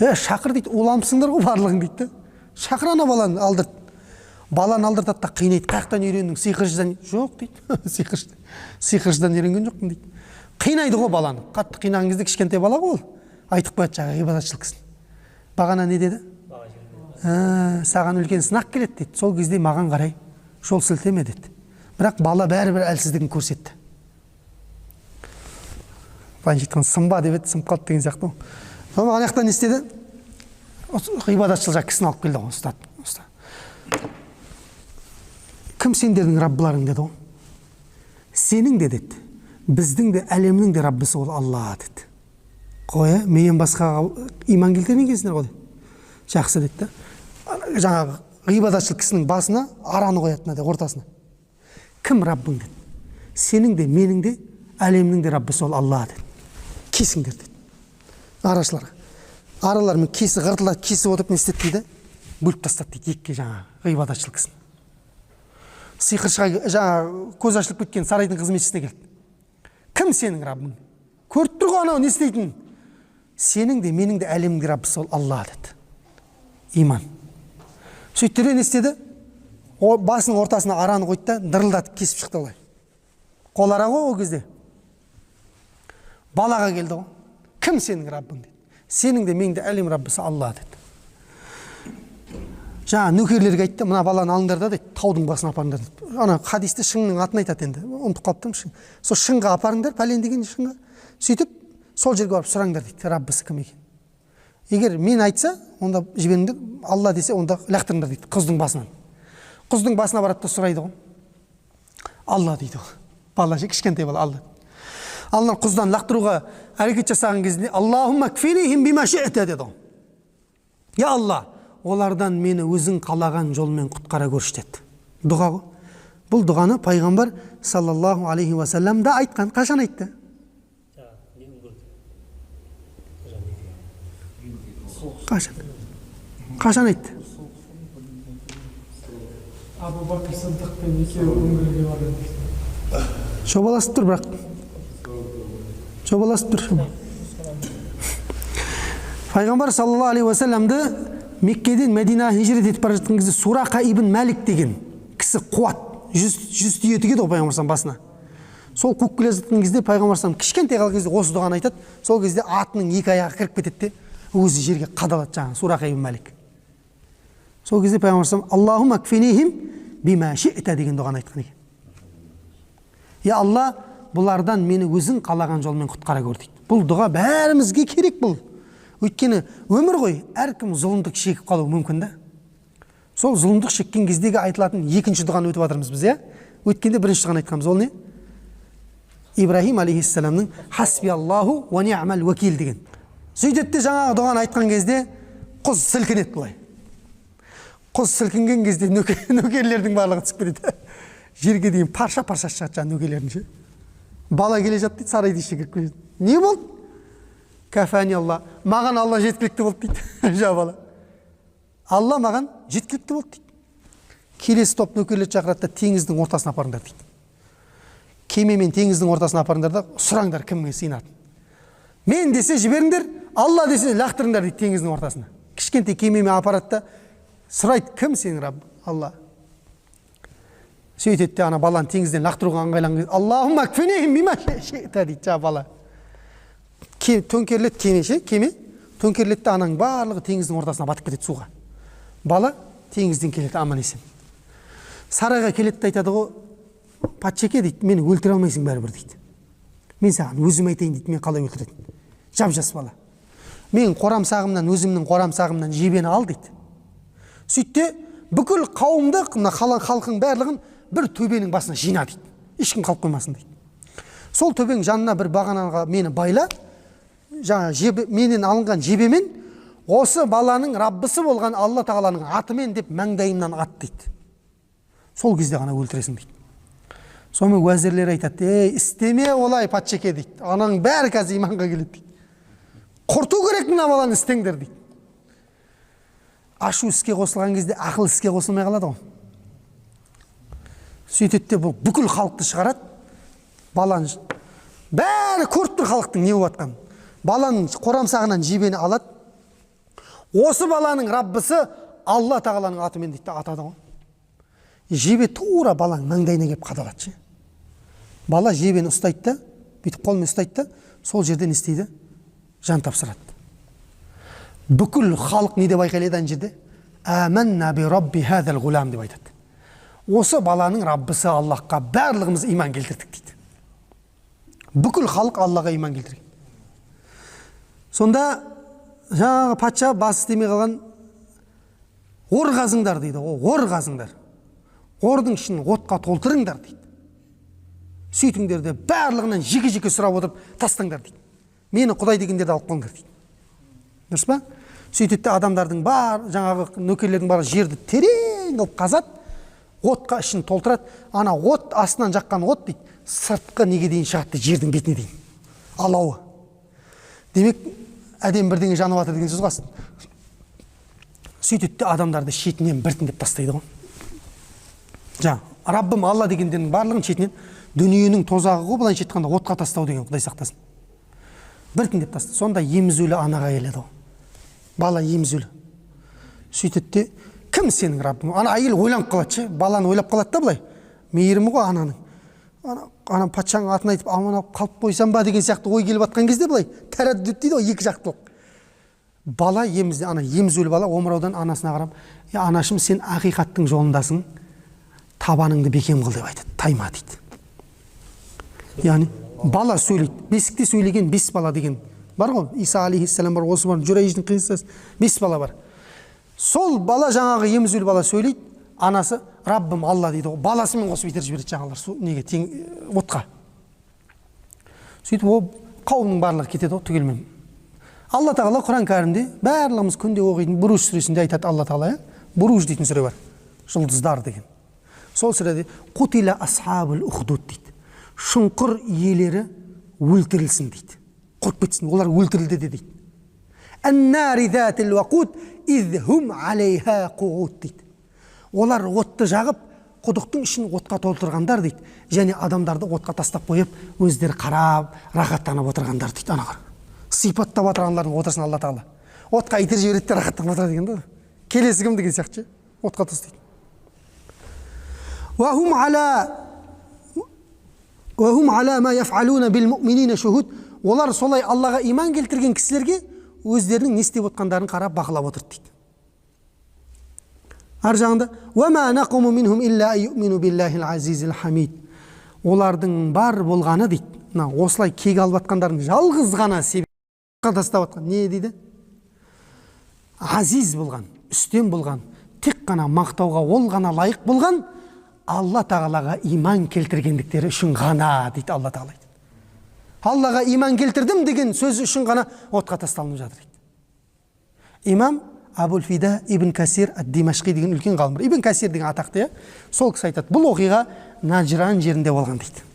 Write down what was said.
Шақыр дейді, уламсыңдар ғой барлығың дейді. Шақыр ана баланы алдырт. Баланы алдыртады да қинайды. Қаяқтан үйрендің? Сиқыршыдан. Жоқ дейді. Сиқыршыдан үйренген жоқпын дейді. Қинайды ғой баланы. Қатты қинаған кезде кішкентай бала ғой ол. Айтып қояды жаңағы ғибадатшылық кісін. Бағана не деді? Саған үлкен сынақ келеді дейді. Сол кезде маған қарай жол сілтеме деді. Бірақ бала бәрібір әлсіздігін көрсетті. Былайша айтқан сынба деп еді, сынып қалды деген сияқты. Ана жақтан не істеді? Ғибадатшыл жақ кісіні алып келді ғой, ұстады. Кім сендердің раббыларың деді ғой? Сенің де деді. Біздің де әлемнің де раббысы ол Алла деді. Қоя, менен басқа иман келтірген екенсіңдер ғой деді. Жақсы деді. Жаңағы ғибадатшыл кісінің басына араны қоятын деді, ортасына. Кім раббың деді? Сенің де, менің де, әлемнің де раббысы ол Алла деді. Кесіңдер деді. Арашыларға. Араларымен кесіп отырып не істеді дейді? Бөліп тастады дейді, екіге жаңағы ғибадатшыл кісін. Сиқыршыға жаңағы көз ашылып кеткен сарайдың қызметшісіне келді. Кім сенің раббың? Көріп тұр ғой анау не істейтін? Сенің де, менің де әлемнің де раббысы ол Алла деді. Иман. Сөйтті не істеді? Басының ортасына араны қойды да дырылдатып кесіп шықты олай. Қол ара ғой ол кезде. Балаға келді ғой. Кім сенің раббың деді? Сенің де, менің де әлем раббысы Алла деді. Жаңа нөкерлерге айтты, мына баланы алыңдар да дейді, таудың басына апарыңдар дейді. Ана хадисте шыңның атын айтады енді. Ұмытып қалыптым шың. Сол шыңға апарыңдар, пәлен деген шыңға. Сөйтіп, сол жерге барып сұраңдар дейді, раббысы кім екен. Егер мен айтса, онда жіберіңдер, Алла десе, онда лақтырыңдар дейді, қыздың басынан. Қыздың басына барады да сұрайды ғой. Алла дейді ғой. Бала кішкентай бала Алла. Алла қыздан лақтыруға әрекет жасаған кезде Аллахумма кфинихим бима ши'та деді. Я Алла, олардан мені өзің қалаған жолмен құтқара көрші деді. Дұға ғой. Бұл дұғаны пайғамбар саллаллаху алейхи ва саллям да айтқан. Қашан айтты? Қашан айтты? Абу Бакр Сиддиқпен екеуі өмірге барды. Шобаласып тұр бірақ. Шобаласып тұр. Пайғамбар саллаллаху алейхи ва саллямды Меккеден Мединаға хижрет етіп бара жатқан кезде Сурақа ибн Мәлик деген кісі қуат, 100 түйе тігеді ғой пайғамбар басына. Сол қуып келе жатқан кезде пайғамбар кішкентай қалған кезде осы дұғаны айтады. Сол кезде атының екі аяғы кіріп кетеді де өзі жерге қадалады жаңағы Сурақа ибн Мәлик. Сол кезде пайғамбар Аллахумма кфинихим бима ши'та деген дұғаны айтқан екен. Я Алла, бұлардан мені өзің қалаған жолмен құтқара көр дейді. Бұл дұға бәрімізге керек бұл. Өйткені өмір ғой, әркім зұлымдық шекіп қалуы мүмкін да. Сол зұлымдық шеккен кездегі айтылатын екінші дұғаны өтіп жатырмыз біз, иә? Өткенде бірінші дұғаны айтқанбыз, ол не? Ибрахим алейхиссаламның хасби Аллаху ва ни'мал уакил деген. Сөйтеді жаңағы дұғаны айтқан кезде құз сілкінеді былай. Құз сілкінген кезде нөкерлердің барлығы түсіп кетеді. Жерге дейін парша-парша шығады жаңағы нөкерлердің ше. Бала келе жатты дейді, сарайды ішке кіріп кетеді. Не болды? Кафани Алла, маған Алла жеткілікті болды дейді. Жа бала. Алла маған жеткілікті болды дейді. Келесі топ нөкерлерді шақырады да теңіздің ортасына апарыңдар дейді. Кемемен теңіздің ортасына апарыңдар да сұраңдар кімге сыйынатын. Мен десе жіберіңдер, Алла десе лақтырыңдар дейді теңіздің ортасына. Кішкентай кемемен апарады да сұрайды, кім сенің Рабб? Алла. Сөйтеді де ана баланы теңізден лақтыруға ыңғайланған кезде Аллахумма кфинихим бима ши'та дейді жаңа бала. Төңкеріледі кеме төңкеріледі ананың барлығы теңіздің ортасына батып кетеді суға. Бала теңізден келеді аман есен. Сарайға келеді де айтады ғой, патшеке дейді, мені өлтіре алмайсың бәрібір дейді. Мен саған өзім айтайын дейді, мен қалай өлтіретін. Жап-жас бала. Мен қорамсағымнан, өзімнің қорамсағымнан жебені ал дейді. Сөйтте бүкіл қауымды, халқың барлығын бір төбенің басына жина дейді. Ешкім қалып қоймасын дейді. Сол төбенің жанына бір бағанаға мені байла, жаңа менен алынған жебемен осы баланың раббысы болған Алла тағаланың атымен деп маңдайымнан ат дейді. Сол кезде ғана өлтіресің дейді. Сонымен уәзірлер айтады, істеме олай патшеке дейді. Анаң бәрі қазір иманға келеді дейді. Құрту керек мына баланы істеңдер дейді. Ашу іске қосылған кезде ақыл іске қосылмай қалады ғой. Сөйтеді де бұл бүкіл халықты шығарады. Баланы бәрі көріп тұр халықтың не болып жатқанын. Баланың қорамсағынан жебені алады. Осы баланың Раббысы Алла тағаланың атымен дейді атады ғой. Жебе тура баланың маңдайына келіп қадалады ше. Бала жебені ұстайды да, бүйтіп қолмен ұстайды да, сол жерден не істейді? Жан тапсырады. Бүкіл халық не деп айқайлайды ана жерде? Аманна би рабби хазал гулам деп айтады. Осы баланың Раббысы Аллахқа барлығымыз иман келтірдік дейді. Бүкіл халық Аллаға иман келтірген. Сонда жаңағы патша басы істемей қалған ор қазыңдар дейді. Ор қазыңдар. Ордың ішін отқа толтырыңдар дейді. Сөйтіңдер де барлығынан жеке-жеке сұрап отырып тастаңдар дейді. Мені Құдай дегендерді алып қалыңдар дейді. Дұрыс па? Сөйтеді адамдардың бар, жаңағы нөкерлердің бары жерді терең қылып қазады, отқа ішін толтырады. Ана от астынан жаққан от дейді, сыртқы неге дейін шығады жердің бетіне дейін. Алауы. Демек, әдем бірдеңе жанып жатыр деген сөз ғой. Сөйтеді адамдарды шетінен біртіндеп тастайды ғой. Раббым Алла дегендердің барлығын шетінен дүниенің тозағы ғой, былайша айтқанда отқа тастау деген, Құдай сақтасын. Біртіндеп тастайды. Сонда емізулі анаға келеді ғой. Бала емізулі. Сөйтеді де, кім сенің Раббың? Ана әйел ойланып қалады ше, баланы ойлап қалады да былай. Мейірімі ғой ананың. Ана патшаның атын айтып, аман алып қалып қойсам ба деген сияқты ой келіп жатқан кезде былай тәрәддүд дейді ғой, екі жақтылық. Бала емізулі бала омыраудан анасына қарап, анашым, сен ақиқаттың жолындасың, табаныңды бекем қыл деп айтады, тайма дейді. Яғни бала сөйлейді. Бесікте сөйлеген 5 бала деген бар ғой. Иса алейхиссалам бар, осы бар, Жүрейждің қиссасы 5 бала бар. Сол бала жаңағы емізулі бала сөйлейді, анасы Раббым Алла дейді ғой. Баласымен қосып итеріп жібереді жаңағылар неге тең отқа. Сөйтіп ол қауымның барлығы кетеді ғой түгелмен. Алла тағала Құран кәрімде барлығымыз күнде оқитын Буруж сүресінде айтады Алла тағала, Буруж дейтін сүре бар. Жұлдыздар деген. Сол сүреде Қутила асхабул ухдуд дейді. Шұңқыр иелері өлтірілсін дейді. Құрып кетсін, олар өлтірілді дейді. Аннари затил вақуд изхум алейха қуғуд дейді. Олар отты жағып, құдықтың ішін отқа толтырғандар дейді. Және адамдарды отқа тастап қойып, өздері қарап, рахаттанып отырғандар дейді. Ана қара. Сипаттап отырғандардың отырсын Алла тағала. Отқа итер жібереді де рахаттанып отырады деген да. Келесі кім деген сияқты, отқа тастайды. وهم على ما يفعلون بالمؤمنين شهود. Олар солай Аллаға иман келтірген кісілерге өздерінің не істеп отқандарын қарап бақылап отырды дейді. Ар жағында وما نقم منهم إلا أن يؤمنوا بالله العزيز الحميد. Олардың бар болғаны дейді. Осылай кек алып жатқандардың жалғыз ғана себебі тастап жатқан не дейді? Азиз болған, үстем болған, тек қана мақтауға ол ғана лайық болған Алла тағалаға иман келтіргендіктері үшін ғана дейді Алла тағала. Аллаға иман келтірдім деген сөз үшін ғана отқа тасталынып жатыр дейді. Имам Абул-Фида ибн Касир ад-Димашқи деген үлкен ғалым бар. Ибн Касир деген атақты, сол кісі айтады, бұл оқиға Наджран жерінде болған дейді.